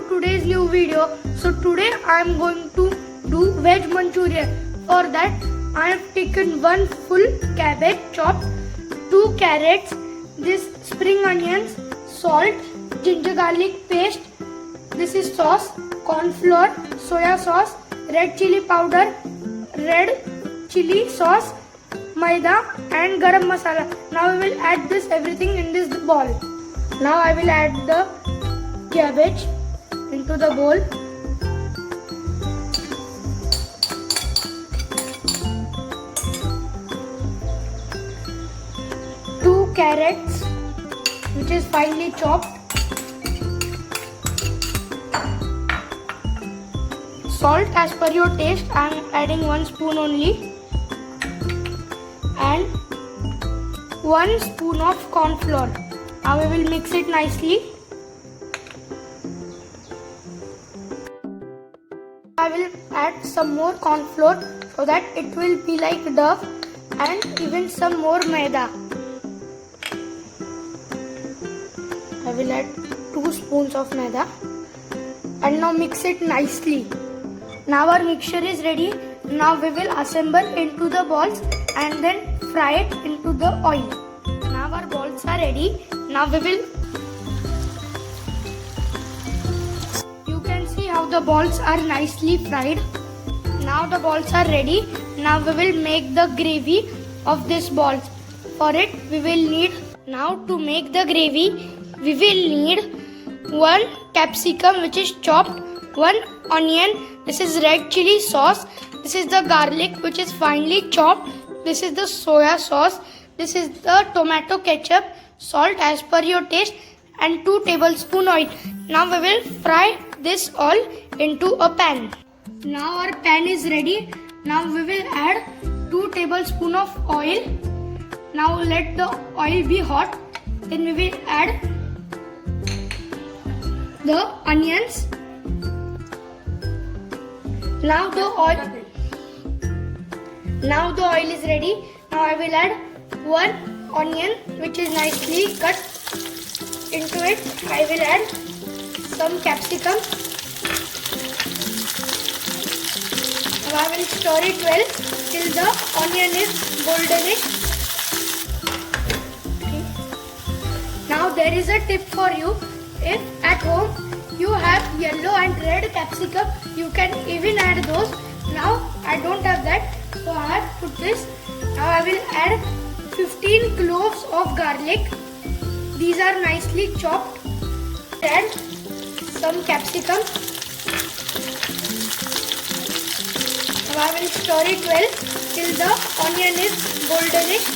to today's new video. So today I am going to do veg manchurian. For that I have taken one full cabbage chopped, 2 carrots, this spring onions, salt, ginger garlic paste, this is sauce, corn flour, soya sauce, red chili powder, red chili sauce, maida and garam masala. Now we will add this everything in this bowl. Now I will add the cabbage into the bowl. Two carrots which is finely chopped. Salt as per your taste. I am adding 1 spoon only. And 1 spoon of corn flour. Now we will mix it nicely. I will add some more corn flour so that it will be like dough, and even some more maida. I will add 2 spoons of maida and now mix it nicely. Now our mixture is ready. Now we will assemble into the balls and then fry it into the oil. Now our balls are ready. Now we will, you can see how the balls are nicely fried. Now the balls are ready. Now we will make the gravy of these balls. For it we will need, now to make the gravy we will need 1 capsicum which is chopped, 1 onion, this is red chili sauce, this is the garlic which is finely chopped, this is the soya sauce, this is the tomato ketchup, salt as per your taste, and 2 tablespoon oil. Now we will fry this all into a pan. Now our pan is ready. Now we will add 2 tablespoon of oil. Now let the oil be hot. Then we will add the onions. Now the oil is ready. Now I will add 1 onion which is nicely cut. Into it I will add some capsicum. Now I will stir it well till the onion is goldenish. Okay. Now there is a tip for you. If at home you have yellow and red capsicum, you can even add those. Now I don't have that, so I have put this. Now I will add 15 cloves of garlic. These are nicely chopped. Add some capsicum. Now I will stir it well till the onion is goldenish.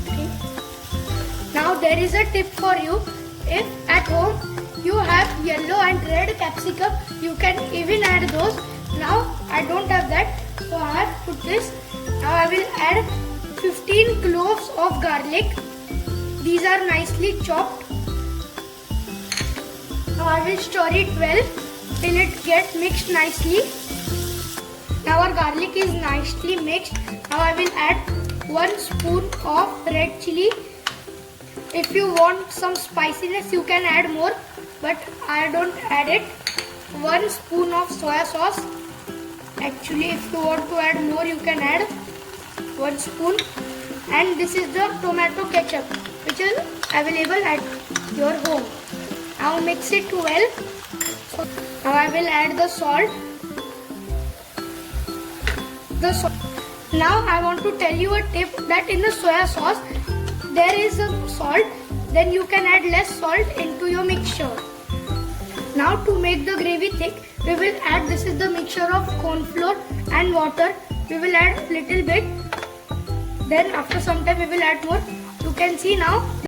Okay. Now there is a tip for you. If at home you have yellow and red capsicum, you can even add those. Now I don't have that, so I have put this. Now I will add 15 cloves of garlic. These are nicely chopped. Now I will stir it well till it gets mixed nicely. Now our garlic is nicely mixed. Now I will add 1 spoon of red chili. If you want some spiciness, you can add more, but I don't add it. 1 spoon of soya sauce. Actually, if you want to add more, you can add 1 spoon. And this is the tomato ketchup which is available at your home. Now mix it well. Now I will add the salt. Now I want to tell you a tip that in the soya sauce there is a salt, then you can add less salt into your mixture. Now to make the gravy thick, we will add, this is the mixture of corn flour and water. We will add little bit. Then after some time we will add more. You can see now